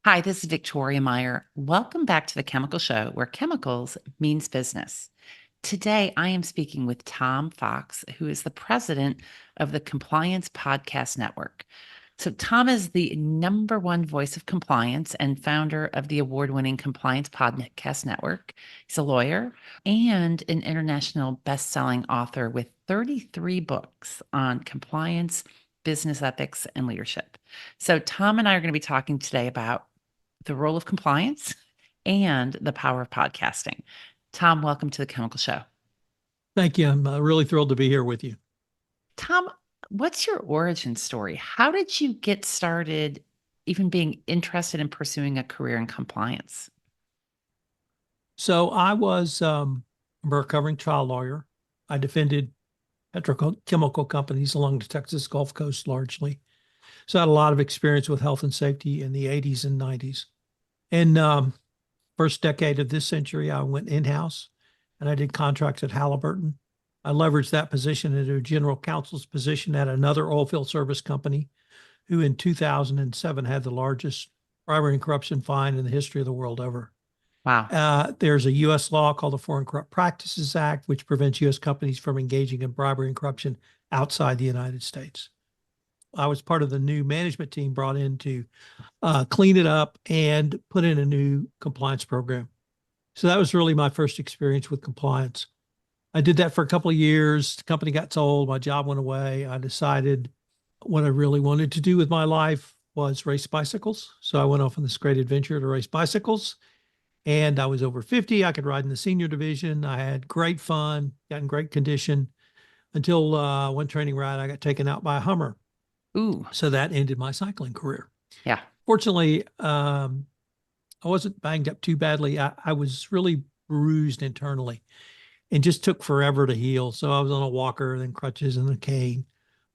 Hi, this is Victoria Meyer. Welcome back to the Chemical Show, where chemicals means business. Today, I am speaking with Tom Fox, who is the president of the Compliance Podcast Network. So, Tom is the number one voice of compliance and founder of the award winning Compliance Podcast Network. He's a lawyer and an international best selling author with 33 books on compliance, business ethics, and leadership. So, Tom and I are going to be talking today about the role of compliance and the power of podcasting. Tom, welcome to the Chemical Show. Thank you. I'm really thrilled to be here with you. Tom, what's your origin story? How did you get started even being interested in pursuing a career in compliance? So I was a recovering trial lawyer. I defended petrochemical companies along the Texas Gulf Coast largely. So I had a lot of experience with health and safety in the 80s and 90s. And first decade of this century, I went in-house and I did contracts at Halliburton. I leveraged that position into a general counsel's position at another oilfield service company, who in 2007 had the largest bribery and corruption fine in the history of the world ever. Wow. There's a U.S. law called the Foreign Corrupt Practices Act, which prevents U.S. companies from engaging in bribery and corruption outside the United States. I was part of the new management team brought in to clean it up and put in a new compliance program. So that was really my first experience with compliance. I did that for a couple of years. The company got sold. My job went away. I decided what I really wanted to do with my life was race bicycles. So I went off on this great adventure to race bicycles. And I was over 50. I could ride in the senior division. I had great fun, got in great condition until one training ride, I got taken out by a Hummer. Ooh, So that ended my cycling career. yeah. Fortunately, I wasn't banged up too badly. I was really bruised internally and just took forever to heal. So I was on a walker, then crutches, and a cane.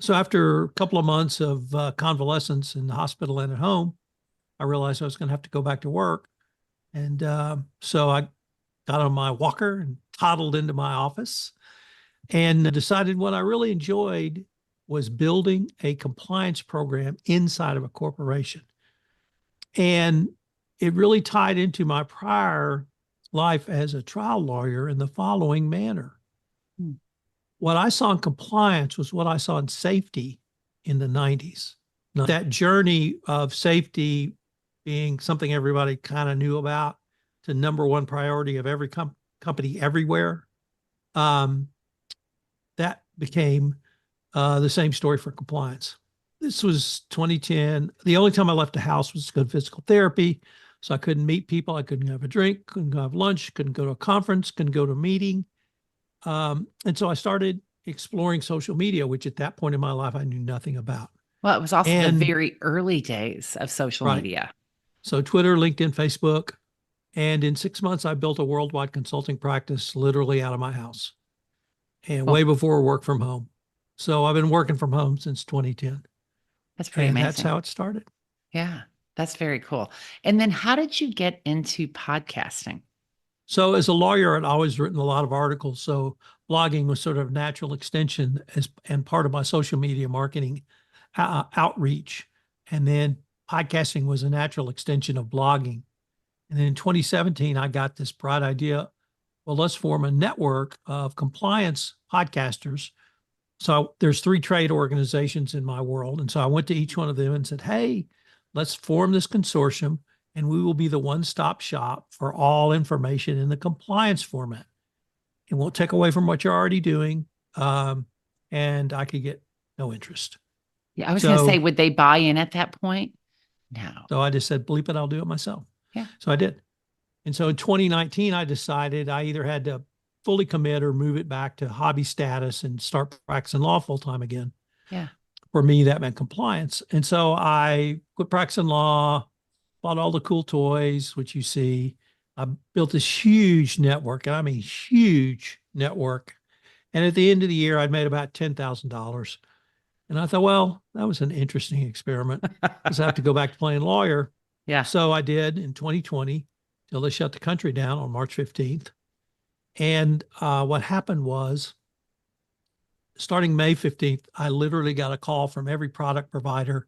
So after a couple of months of convalescence in the hospital and at home, I realized I was going to have to go back to work. And so I got on my walker and toddled into my office and decided what I really enjoyed was building a compliance program inside of a corporation. And it really tied into my prior life as a trial lawyer in the following manner. Hmm. What I saw in compliance was what I saw in safety in the 90s. Now, that journey of safety being something everybody kind of knew about to number one priority of every company everywhere, that became the same story for compliance. This was 2010. The only time I left the house was to go to physical therapy. So I couldn't meet people. I couldn't have a drink, couldn't go have lunch, couldn't go to a conference, couldn't go to a meeting. And so I started exploring social media, which at that point in my life, I knew nothing about. Well, it was also the And very early days of social right. media. So Twitter, LinkedIn, Facebook. And in 6 months, I built a worldwide consulting practice literally out of my house and Well, way before work from home. So I've been working from home since 2010. that's pretty And that's amazing. how it started. Yeah, that's very cool. And then how did you get into podcasting? So as a lawyer, I'd always written a lot of articles. So blogging was sort of a natural extension and part of my social media marketing outreach. And then podcasting was a natural extension of blogging. And then in 2017, I got this bright idea. Well, let's form a network of compliance podcasters. So there's 3 trade organizations in my world. And so I went to each one of them and said, hey, let's form this consortium and we will be the one-stop shop for all information in the compliance format. It won't take away from what you're already doing. And I could get no interest. Yeah, I was going to say, So, would they buy in at that point? No. so I just said, bleep it, I'll do it myself. Yeah. So I did. And so in 2019, I decided I either had to fully commit or move it back to hobby status and start practicing law full time again. Yeah. For me, that meant compliance. And so I quit practicing law, bought all the cool toys, which you see. I built this huge network, and I mean huge network. And at the end of the year, I'd made about $10,000. And I thought, well, that was an interesting experiment because I have to go back to playing lawyer. Yeah. So I did in 2020 till they shut the country down on March 15th. And what happened was, starting May 15th, I literally got a call from every product provider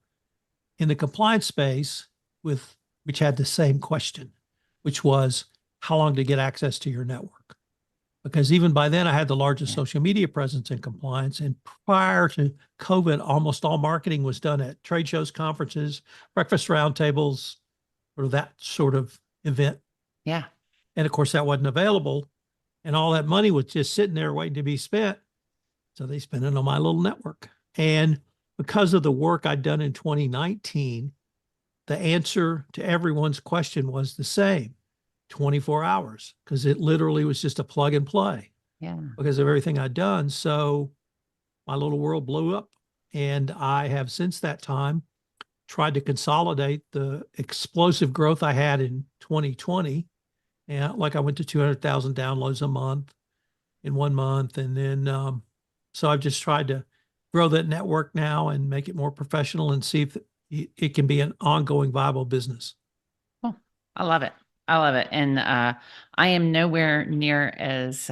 in the compliance space with which had the same question, which was how long to get access to your network. Because even by then, I had the largest Yeah. social media presence in compliance. And prior to COVID, almost all marketing was done at trade shows, conferences, breakfast roundtables, or that sort of event. Yeah. And of course, that wasn't available. And all that money was just sitting there waiting to be spent. So they spent it on my little network. And because of the work I'd done in 2019, the answer to everyone's question was the same 24 hours, because it literally was just a plug and play Yeah. because of everything I'd done. So my little world blew up. And I have since that time tried to consolidate the explosive growth I had in 2020. And like I went to 200,000 downloads a month in 1 month. And then, so I've just tried to grow that network now and make it more professional and see if it can be an ongoing viable business. Oh, I love it. I love it. And I am nowhere near as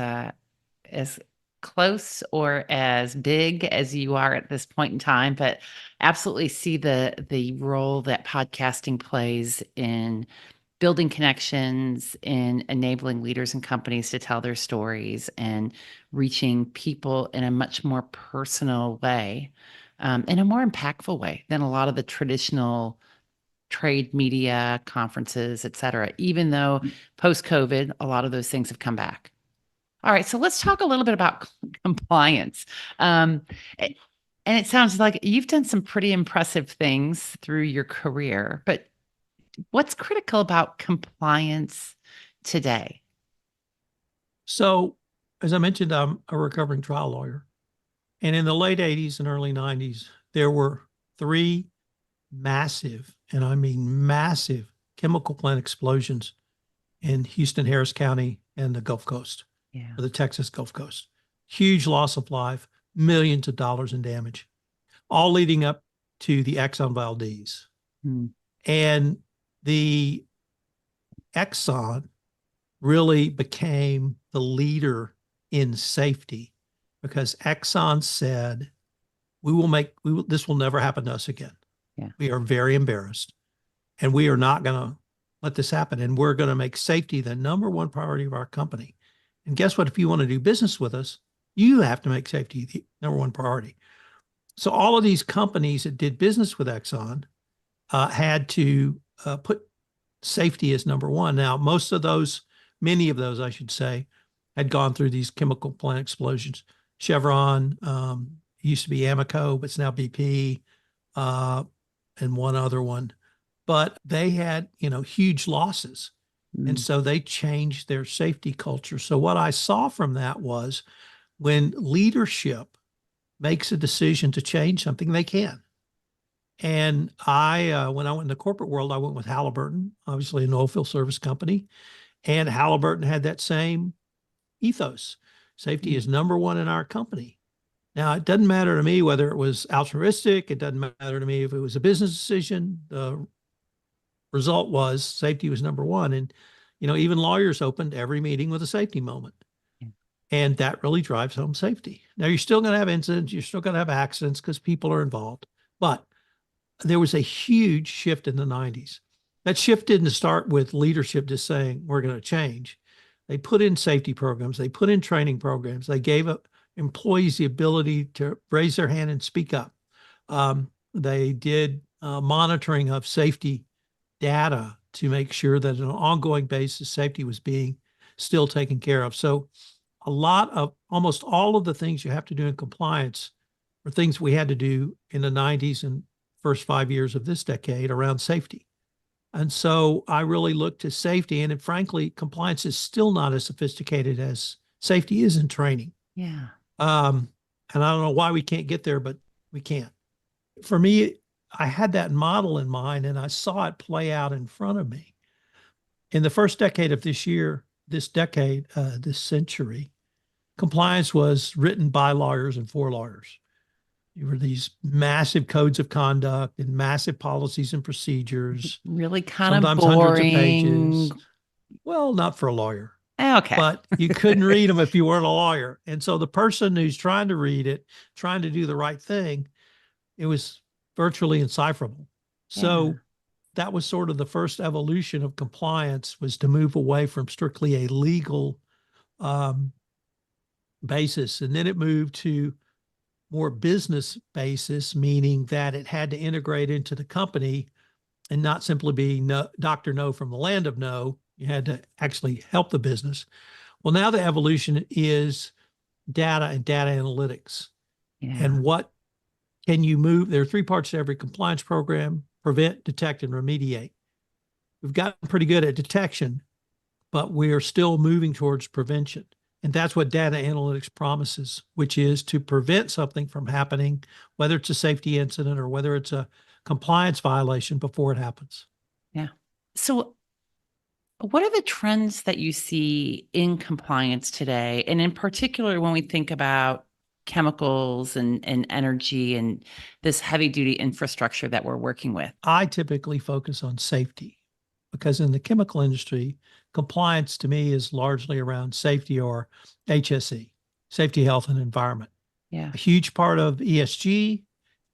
close or as big as you are at this point in time, but absolutely see the role that podcasting plays in building connections, in enabling leaders and companies to tell their stories and reaching people in a much more personal way, in a more impactful way than a lot of the traditional trade media conferences, et cetera, even though post COVID, a lot of those things have come back. All right, so let's talk a little bit about compliance. Um, it- and it sounds like you've done some pretty impressive things through your career, but what's critical about compliance today? So, as I mentioned, I'm a recovering trial lawyer. And in the late 80s and early 90s, there were three massive, and I mean massive, chemical plant explosions in Houston, Harris County, and the Gulf Coast, Yeah. or the Texas Gulf Coast. Huge loss of life, millions of dollars in damage, all leading up to the Exxon Valdez. Mm, And the Exxon really became the leader in safety because Exxon said, this will never happen to us again. yeah. We are very embarrassed and we are not going to let this happen. And we're going to make safety the number one priority of our company. And guess what? If you want to do business with us, you have to make safety the number one priority. So all of these companies that did business with Exxon had to put safety as number one. Now, many of those, I should say, had gone through these chemical plant explosions. Chevron, used to be Amoco, but it's now BP, uh, and one other one. But they had, huge losses. And Mm, so they changed their safety culture. So what I saw from that was when leadership makes a decision to change something, they can. And when I went in the corporate world, I went with Halliburton, obviously an oilfield service company. And Halliburton had that same ethos. Safety mm, is number one in our company. Now, it doesn't matter to me whether it was altruistic. It doesn't matter to me if it was a business decision. The result was safety was number one. And, even lawyers opened every meeting with a safety moment. yeah. And that really drives home safety. Now, you're still going to have incidents. You're still going to have accidents because people are involved. But there was a huge shift in the 90s. That shift didn't start with leadership just saying, we're going to change. They put in safety programs, they put in training programs, they gave employees the ability to raise their hand and speak up. They did monitoring of safety data to make sure that on an ongoing basis, safety was being still taken care of. So, almost all of the things you have to do in compliance are things we had to do in the 90s and first 5 years of this decade around safety. And so I really look to safety. And frankly, compliance is still not as sophisticated as safety is in training. Yeah. Um, and I don't know why we can't get there, but we can't. For me, I had that model in mind and I saw it play out in front of me. In the first decade of this century, compliance was written by lawyers and for lawyers. You were these massive codes of conduct and massive policies and procedures, Really kind of sometimes hundreds of boring. pages. Well, not for a lawyer, Okay. but you couldn't read them if you weren't a lawyer. And so the person who's trying to read it, trying to do the right thing, it was virtually indecipherable. So Yeah. that was sort of the first evolution of compliance, was to move away from strictly a legal um, basis. And then it moved to more business basis, meaning that it had to integrate into the company and not simply be no, Dr. No from the land of no. You had to actually help the business. Well, now the evolution is data and data analytics. Yeah. And what can you move? There are three parts to every compliance program: prevent, detect, and remediate. We've gotten pretty good at detection, but we are still moving towards prevention. And that's what data analytics promises, which is to prevent something from happening, whether it's a safety incident or whether it's a compliance violation before it happens. Yeah. So, what are the trends that you see in compliance today? And in particular, when we think about chemicals and energy and this heavy duty infrastructure that we're working with? I typically focus on safety because in the chemical industry, compliance to me is largely around safety, or HSE, safety, health, and environment. Yeah. A huge part of ESG,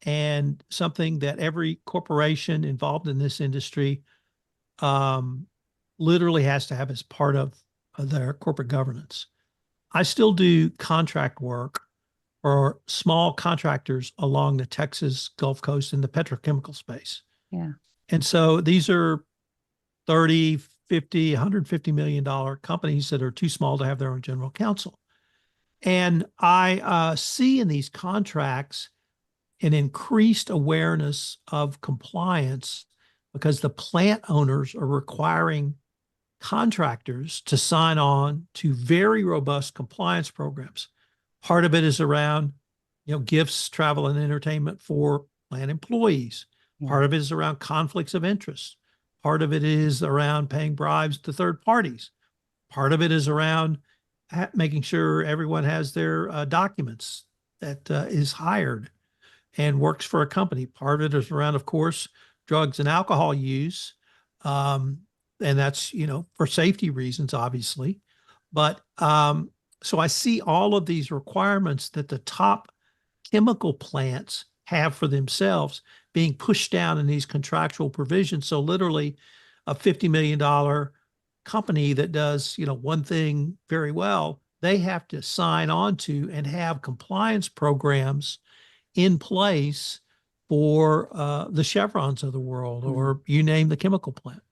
and something that every corporation involved in this industry um, literally has to have as part of their corporate governance. I still do contract work for small contractors along the Texas Gulf Coast in the petrochemical space. Yeah. And so these are 30, 50, $150 million companies that are too small to have their own general counsel. And I see in these contracts an increased awareness of compliance because the plant owners are requiring contractors to sign on to very robust compliance programs. Part of it is around, gifts, travel, and entertainment for plant employees. Yeah. Part of it is around conflicts of interest. Part of it is around paying bribes to third parties. Part of it is around making sure everyone has their documents that is hired and works for a company. Part of it is around, of course, drugs and alcohol use. Um, and that's, for safety reasons, obviously. But so I see all of these requirements that the top chemical plants have for themselves being pushed down in these contractual provisions. So literally a $50 million company that does, one thing very well, they have to sign on to and have compliance programs in place for the Chevrons of the world, Mm. or you name the chemical plant.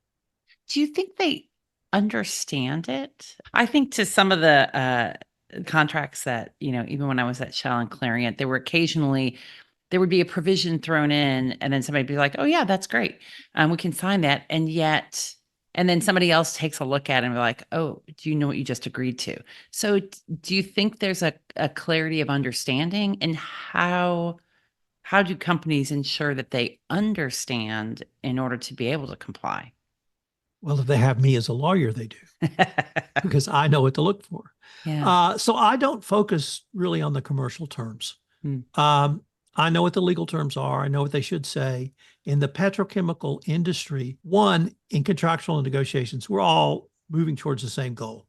Do you think they understand it? I think to some of the contracts that, even when I was at Shell and Clariant, there would be a provision thrown in, and then somebody'd be like, "Oh yeah, that's great. We can sign that." And then somebody else takes a look at it and be like, "Oh, do you know what you just agreed to?" So do you think there's a clarity of understanding, and how do companies ensure that they understand in order to be able to comply? Well, if they have me as a lawyer, they do, because I know what to look for. Yeah. So I don't focus really on the commercial terms. Mm. Um, I know what the legal terms are. I know what they should say. In the petrochemical industry, one, in contractual negotiations, we're all moving towards the same goal.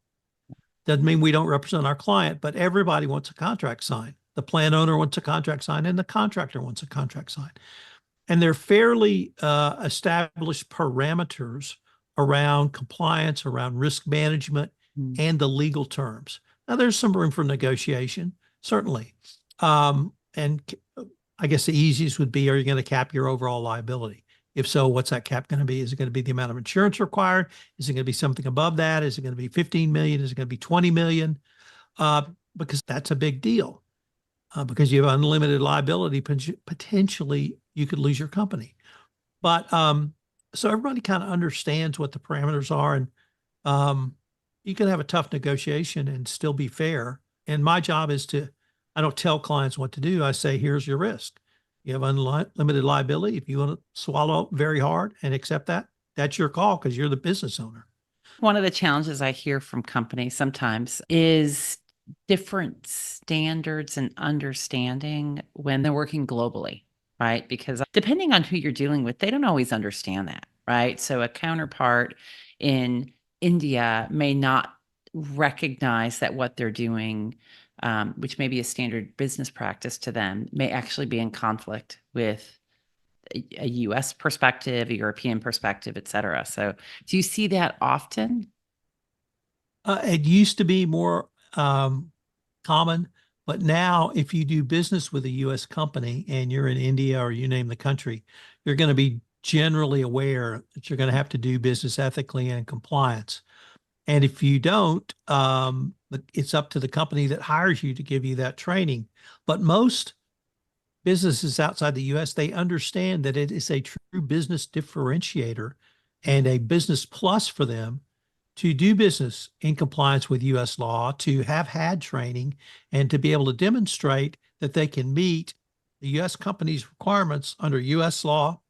Doesn't mean we don't represent our client, but everybody wants a contract signed. The plant owner wants a contract signed, and the contractor wants a contract signed. And they're fairly established parameters around compliance, around risk management, Mm. and the legal terms. Now, there's some room for negotiation, certainly. And I guess the easiest would be, are you going to cap your overall liability? If so, what's that cap going to be? Is it going to be the amount of insurance required? Is it going to be something above that? Is it going to be 15 million? Is it going to be 20 million? Because that's a big deal. Because you have unlimited liability, potentially you could lose your company. But so everybody kind of understands what the parameters are, and you can have a tough negotiation and still be fair. And my job is I don't tell clients what to do. I say, here's your risk. You have unlimited liability. If you want to swallow very hard and accept that, that's your call because you're the business owner. One of the challenges I hear from companies sometimes is different standards and understanding when they're working globally, right? Because depending on who you're dealing with, they don't always understand that, right? So a counterpart in India may not recognize that what they're doing, which may be a standard business practice to them, may actually be in conflict with a US perspective, a European perspective, et cetera. So do you see that often? It used to be more common, but now if you do business with a U.S. company and you're in India or you name the country, you're going to be generally aware that you're going to have to do business ethically and in compliance. And if you don't, it's up to the company that hires you to give you that training. But most businesses outside the US, they understand that it is a true business differentiator and a business plus for them to do business in compliance with US law, to have had training, and to be able to demonstrate that they can meet the US company's requirements under US law,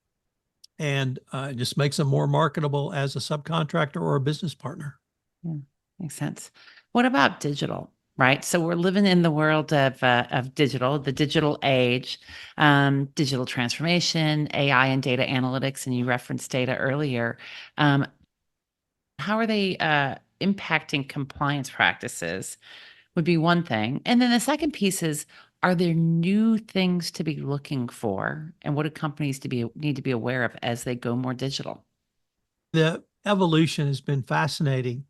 and it just makes them more marketable as a subcontractor or a business partner. Yeah, makes sense. What about digital? Right. So we're living in the world of digital, the digital age, digital transformation, AI and data analytics, and you referenced data earlier. Um, how are they impacting compliance practices would be one thing. And then the second piece is, are there new things to be looking for? And what do companies need to be aware of as they go more digital? The evolution has been fascinating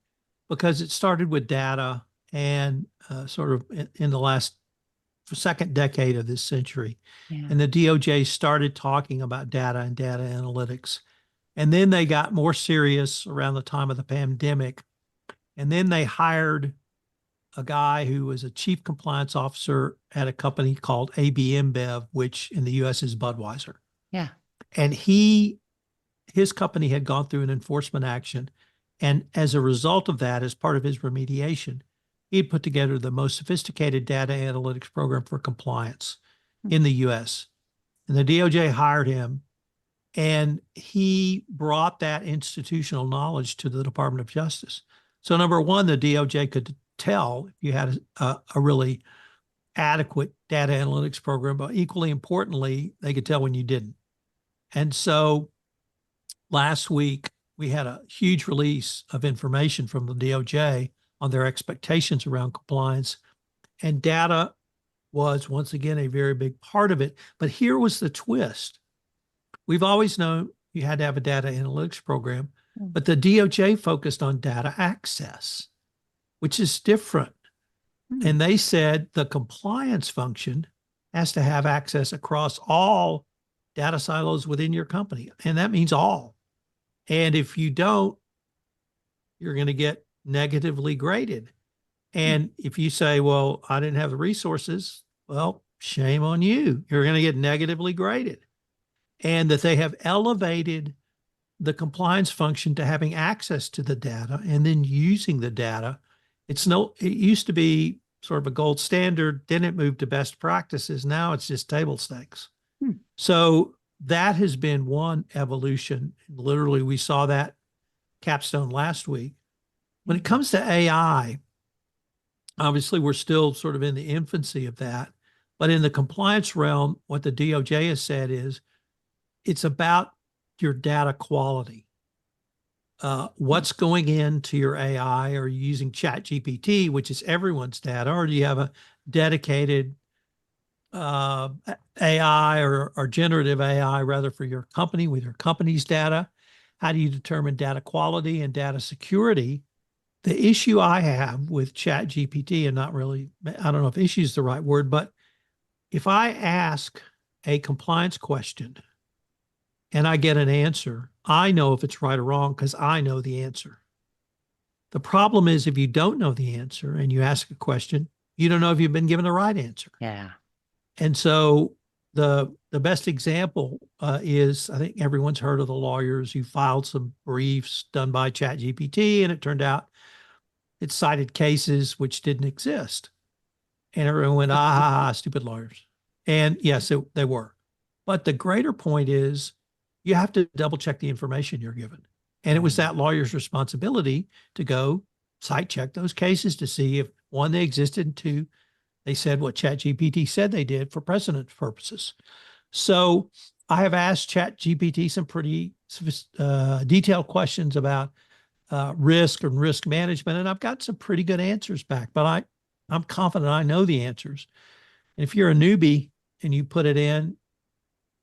because it started with data and sort of in the last second decade of this century. Yeah. And the DOJ started talking about data and data analytics. And then they got more serious around the time of the pandemic. And then they hired a guy who was a chief compliance officer at a company called AB InBev, which in the US is Budweiser. Yeah. And his company had gone through an enforcement action. And as a result of that, as part of his remediation, he had put together the most sophisticated data analytics program for compliance in the US. And the DOJ hired him, and he brought that institutional knowledge to the Department of Justice. So, number one, the DOJ could tell if you had a really adequate data analytics program, but equally importantly, they could tell when you didn't. And so last week, we had a huge release of information from the DOJ on their expectations around compliance. And data was, once again, a very big part of it. But here was the twist. We've always known you had to have a data analytics program, but the DOJ focused on data access, which is different. And they said the compliance function has to have access across all data silos within your company. And that means all. And if you don't, you're going to get negatively graded. And if you say, well, I didn't have the resources, well, shame on you. You're going to get negatively graded. And that they have elevated the compliance function to having access to the data and then using the data. It used to be sort of a gold standard, then it moved to best practices. Now it's just table stakes. So that has been one evolution. Literally, we saw that capstone last week. When it comes to AI, obviously we're still sort of in the infancy of that. But in the compliance realm, what the DOJ has said is it's about your data quality. What's going into your AI? Are you using Chat GPT, which is everyone's data, or do you have a dedicated AI or generative AI rather for your company with your company's data? How do you determine data quality and data security? The issue I have with Chat GPT, and not really, I don't know if issue is the right word, but if I ask a compliance question and I get an answer, I know if it's right or wrong because I know the answer. The problem is if you don't know the answer and you ask a question, you don't know if you've been given the right answer. Yeah. And so the best example is, I think everyone's heard of the lawyers who filed some briefs done by ChatGPT, and it turned out it cited cases which didn't exist. And everyone went, stupid lawyers. And yes, they were. But the greater point is you have to double check the information you're given. And it was that lawyer's responsibility to go site check those cases to see if, one, they existed, and two, they said what ChatGPT said they did for precedent purposes. So I have asked ChatGPT some pretty detailed questions about risk and risk management, and I've got some pretty good answers back. But I'm confident I know the answers. And if you're a newbie and you put it in,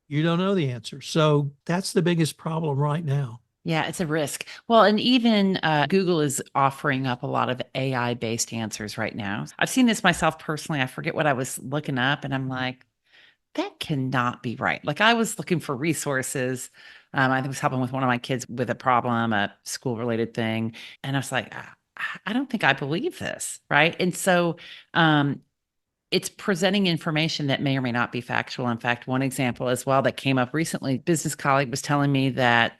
You don't know the answer. So that's the biggest problem right now. Yeah, it's a risk. Well, and even Google is offering up a lot of AI based answers right now. I've seen this myself personally. I forget what I was looking up, and I'm like, that cannot be right. Like I was looking for resources. I was helping with one of my kids with a problem, a school related thing. And I was like, I don't think I believe this. Right. And so um, it's presenting information that may or may not be factual. In fact, one example as well that came up recently, business colleague was telling me that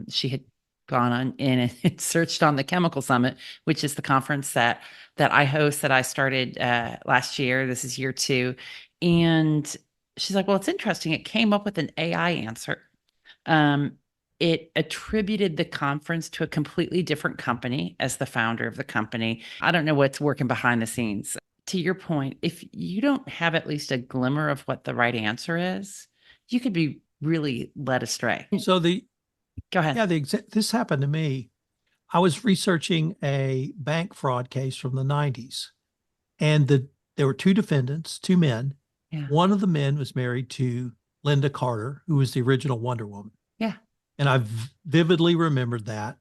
she had gone on in and searched on the Chemical Summit, which is the conference that I host that I started last year. This is year two, and she's like, "Well, it's interesting. It came up with an AI answer. Um, it attributed the conference to a completely different company as the founder of the company. I don't know what's working behind the scenes. To your point, if you don't have at least a glimmer of what the right answer is, you could be really led astray. So Go ahead. yeah, this happened to me. I was researching a bank fraud case from the 90s, and there were two defendants, two men. Yeah. One of the men was married to Linda Carter, who was the original Wonder Woman. Yeah. And I vividly remembered that,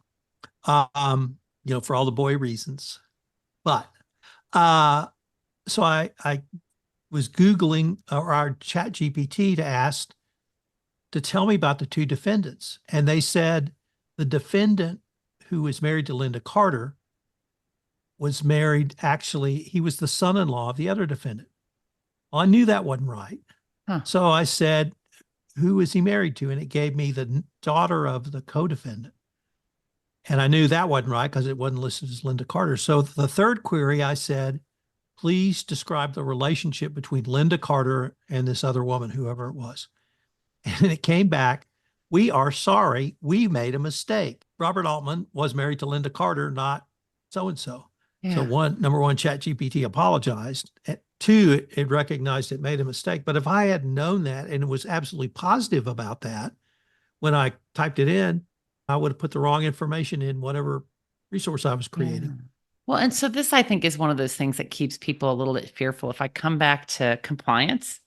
for all the boy reasons. But uh, so I was Googling or our chat GPT to tell me about the two defendants. And they said the defendant who was married to Linda Carter was married, actually, he was the son in law of the other defendant. Well, I knew that wasn't right. Huh. So I said, who is he married to? And it gave me the daughter of the co defendant. And I knew that wasn't right because it wasn't listed as Linda Carter. So the third query, I said, please describe the relationship between Linda Carter and this other woman, whoever it was. And it came back, we are sorry, we made a mistake. Robert Altman was married to Linda Carter, not so and so. So Yeah. number one, ChatGPT apologized. Two, it recognized it made a mistake. But if I had known that and was absolutely positive about that when I typed it in, I would have put the wrong information in whatever resource I was Yeah. creating. Well, and so this, I think, is one of those things that keeps people a little bit fearful. If I come back to compliance,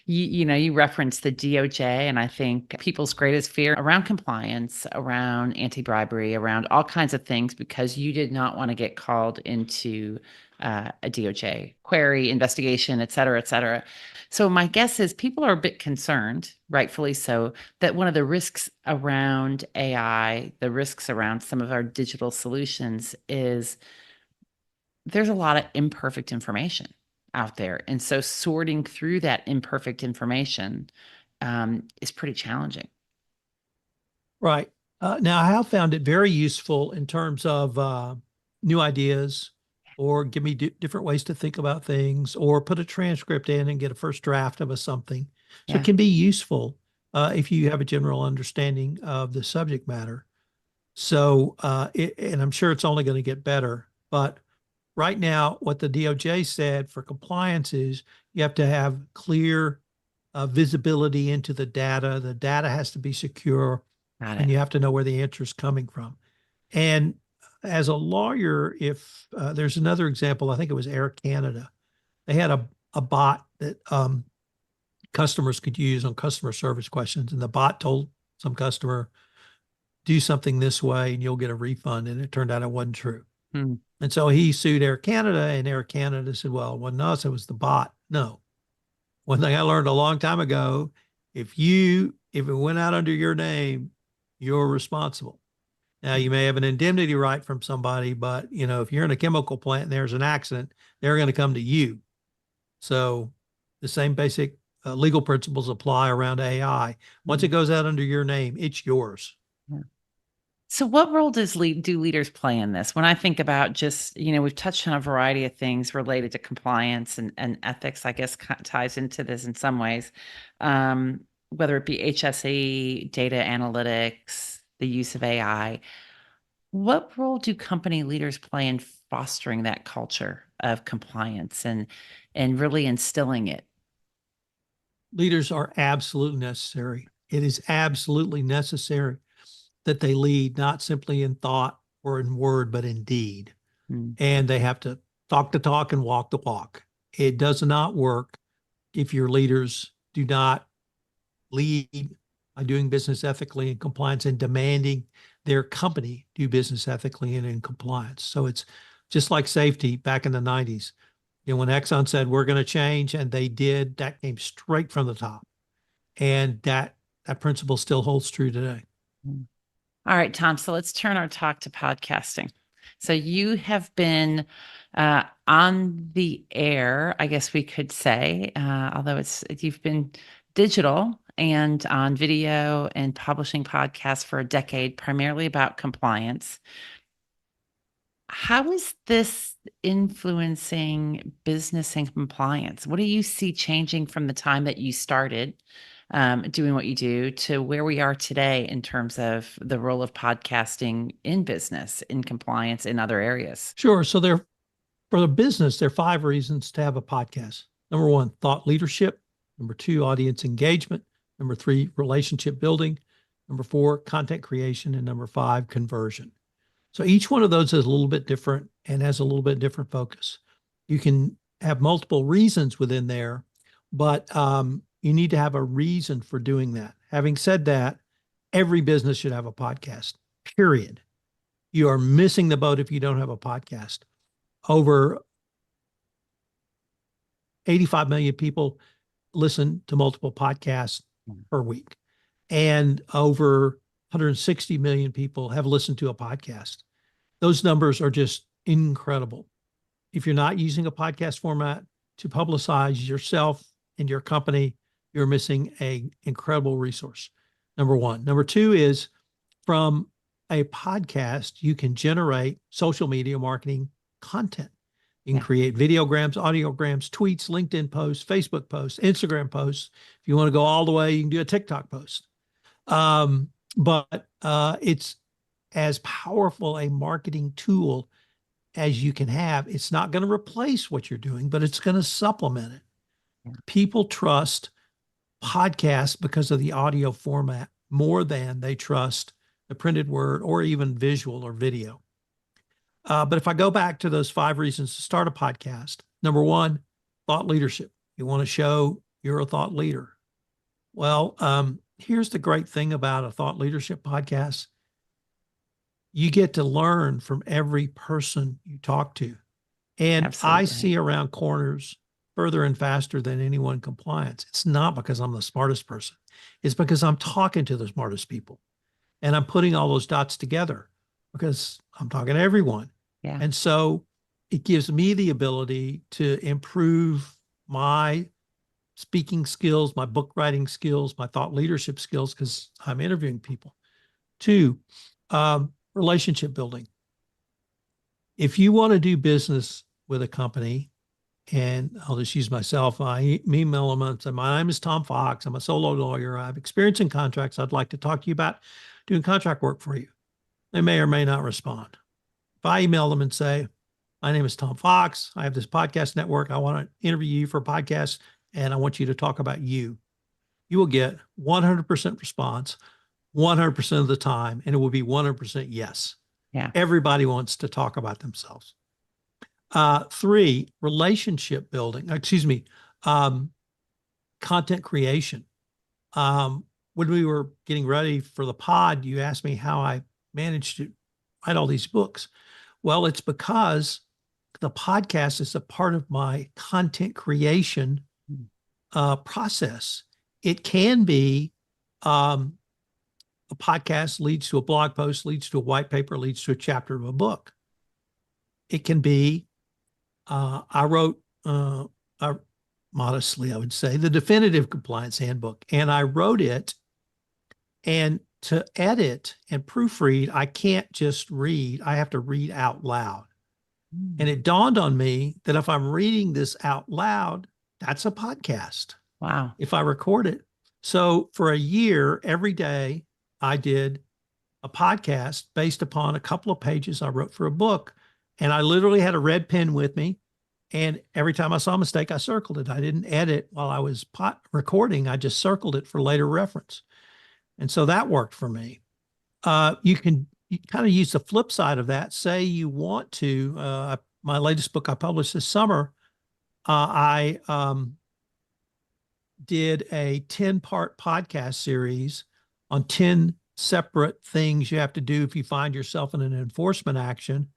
you referenced the DOJ, and I think people's greatest fear around compliance, around anti-bribery, around all kinds of things, because you did not want to get called into a DOJ query, investigation, et cetera, et cetera. So my guess is people are a bit concerned, rightfully so, that one of the risks around AI, the risks around some of our digital solutions is there's a lot of imperfect information out there. And so sorting through that imperfect information is pretty challenging. Right. Now, I have found it very useful in terms of new ideas or give me different ways to think about things or put a transcript in and get a first draft of something. So it Yeah. can be useful if you have a general understanding of the subject matter. So, and I'm sure it's only going to get better. But right now, what the DOJ said for compliance is you have to have clear visibility into the data. The data has to be secure, Got and it. you have to know where the answer is coming from. And as a lawyer, if there's another example, I think it was Air Canada. They had a bot that customers could use on customer service questions, and the bot told some customer, "Do something this way, and you'll get a refund." And it turned out it wasn't true. Hmm. And so he sued Air Canada, and Air Canada said, "Well, it wasn't us; it was the bot." No. One thing I learned a long time ago: if it went out under your name, you're responsible. Now, you may have an indemnity right from somebody, but if you're in a chemical plant and there's an accident, they're going to come to you. So the same basic legal principles apply around AI. Once it Hmm. goes out under your name, it's yours. Yeah. So, what role do leaders play in this? When I think about just, we've touched on a variety of things related to compliance and ethics, I guess ties into this in some ways, whether it be HSE, data analytics, the use of AI. What role do company leaders play in fostering that culture of compliance and really instilling it? Leaders are absolutely necessary. It is absolutely necessary that they lead not simply in thought or in word, but in deed. Mm. And they have to talk the talk and walk the walk. It does not work if your leaders do not lead by doing business ethically and compliance and demanding their company do business ethically and in compliance. So it's just like safety back in the 90s. When Exxon said we're going to change and they did, that came straight from the top. And that principle still holds true today. All right, Tom. So let's turn our talk to podcasting. So you have been on the air, I guess we could say, although you've been digital and on video and publishing podcasts for a decade, primarily about compliance. How is this influencing business and compliance? What do you see changing from the time that you started doing what you do to where we are today in terms of the role of podcasting in business, in compliance, in other areas? Sure. So for the business, there are 5 reasons to have a podcast. Number 1, thought leadership. Number 2, audience engagement. Number 3, relationship building. Number 4, content creation. And number 5, conversion. So each one of those is a little bit different and has a little bit different focus. You can have multiple reasons within there, but you need to have a reason for doing that. Having said that, every business should have a podcast, period. You are missing the boat if you don't have a podcast. Over 85 million people listen to multiple podcasts per week, and over 160 million people have listened to a podcast. Those numbers are just incredible. If you're not using a podcast format to publicize yourself and your company, you're missing an incredible resource. Number 1. Number 2 is, from a podcast, you can generate social media marketing content. You can create videograms, audiograms, tweets, LinkedIn posts, Facebook posts, Instagram posts. If you want to go all the way, you can do a TikTok post. But it's as powerful a marketing tool as you can have. It's not going to replace what you're doing, but it's going to supplement it. People trust podcasts because of the audio format more than they trust the printed word or even visual or video. But if I go back to those 5 reasons to start a podcast, number 1, thought leadership. You want to show you're a thought leader. Well, here's the great thing about a thought leadership podcast. You get to learn from every person you talk to. And Absolutely. I see around corners further and faster than anyone in compliance. It's not because I'm the smartest person. It's because I'm talking to the smartest people. And I'm putting all those dots together because I'm talking to everyone. Yeah. And so it gives me the ability to improve my speaking skills, my book writing skills, my thought leadership skills, because I'm interviewing people. 2, relationship building. If you want to do business with a company, and I'll just use myself, I email them and say, my name is Tom Fox. I'm a solo lawyer. I have experience in contracts. I'd like to talk to you about doing contract work for you. They may or may not respond. If I email them and say, my name is Tom Fox, I have this podcast network, I want to interview you for a podcast, and I want you to talk about you, you will get 100% response 100% of the time, and it will be 100% yes. Yeah. Everybody wants to talk about themselves. 3, relationship building, content creation. When we were getting ready for the pod, you asked me how I managed to write all these books. Well, it's because the podcast is a part of my content creation process. It can be a podcast leads to a blog post, leads to a white paper, leads to a chapter of a book. It can be, I wrote, modestly, I would say, the definitive compliance handbook, and I wrote it, and to edit and proofread, I can't just read, I have to read out loud. And it dawned on me that if I'm reading this out loud, that's a podcast. Wow. If I record it. So for a year, every day, I did a podcast based upon a couple of pages I wrote for a book. And I literally had a red pen with me. And every time I saw a mistake, I circled it. I didn't edit while I was recording. I just circled it for later reference. And so that worked for me. You kind of use the flip side of that. Say you want to, my latest book I published this summer, I did a 10-part podcast series on 10 separate things you have to do if you find yourself in an enforcement action.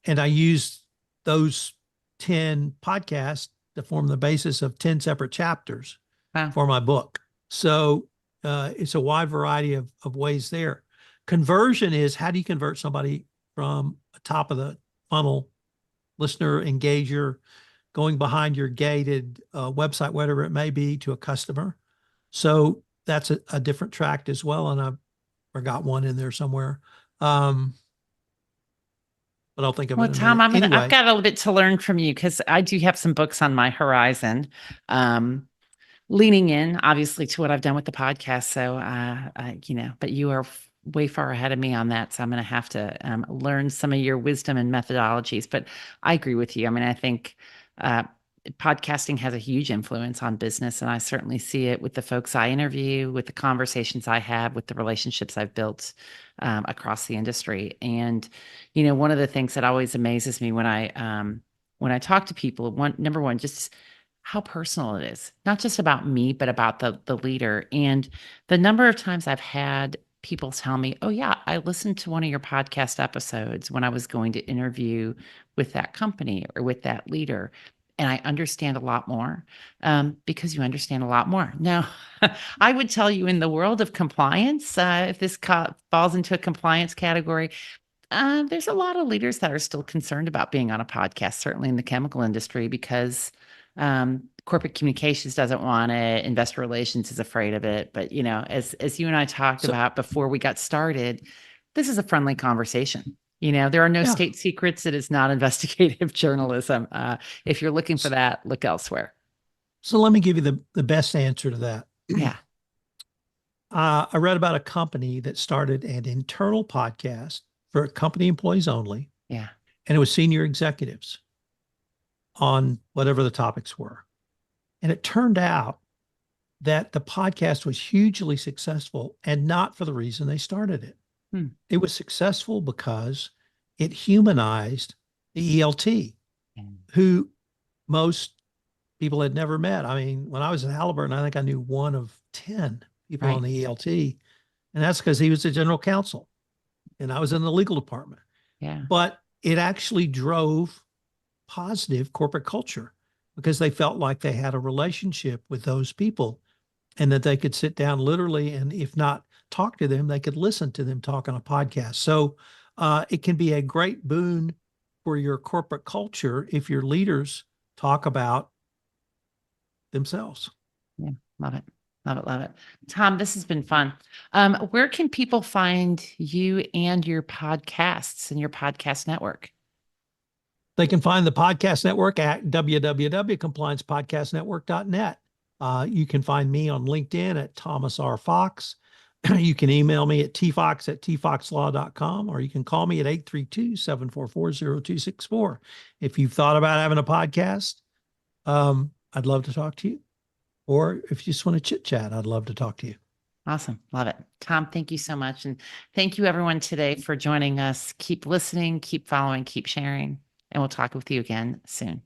And I used those 10 podcasts to form the basis of 10 separate chapters Wow. for my book. So it's a wide variety of ways there. Conversion is, how do you convert somebody from a top of the funnel listener, engager, going behind your gated website, whatever it may be, to a customer. So that's a different tract as well. And I forgot one in there somewhere. But I'll think of it Well, in a Tom, minute. I've Anyway, got a little bit to learn from you because I do have some books on my horizon. Um, Leaning in obviously to what I've done with the podcast. So, but you are way far ahead of me on that. So I'm going to have to learn some of your wisdom and methodologies. But I agree with you. I mean, I think uh, podcasting has a huge influence on business. And I certainly see it with the folks I interview, with the conversations I have, with the relationships I've built across the industry. And, one of the things that always amazes me when I talk to people, number one, just how personal it is, not just about me, but about the leader. And the number of times I've had people tell me, "Oh yeah, I listened to one of your podcast episodes when I was going to interview with that company or with that leader." And I understand a lot more because you understand a lot more. Now, I would tell you in the world of compliance, if this falls into a compliance category, there's a lot of leaders that are still concerned about being on a podcast, certainly in the chemical industry, because corporate communications doesn't want it, investor relations is afraid of it. But as you and I talked so about before we got started, this is a friendly conversation. There are no yeah. state secrets. It is not investigative journalism. If you're looking for that, look elsewhere. So let me give you the best answer to that. Yeah, I read about a company that started an internal podcast for company employees only, yeah. and it was senior executives on whatever the topics were. And it turned out that the podcast was hugely successful, and not for the reason they started it. Hmm. It was successful because it humanized the ELT, who most people had never met. I mean, when I was at Halliburton, I think I knew one of 10 people on Right. the ELT, and that's because he was the general counsel and I was in the legal department. Yeah. But it actually drove positive corporate culture because they felt like they had a relationship with those people and that they could sit down literally, and if not talk to them, they could listen to them talk on a podcast. So it can be a great boon for your corporate culture if your leaders talk about themselves. Yeah. Love it. Love it. Love it. Tom, this has been fun. Where can people find you and your podcasts and your podcast network? They can find the podcast network at www.compliancepodcastnetwork.net. You can find me on LinkedIn at Thomas R. Fox. You can email me at tfox@tfoxlaw.com, or you can call me at 832-744-0264. If you've thought about having a podcast, I'd love to talk to you. Or if you just want to chit chat, I'd love to talk to you. Awesome. Love it. Tom, thank you so much. And thank you everyone today for joining us. Keep listening, keep following, keep sharing, and we'll talk with you again soon.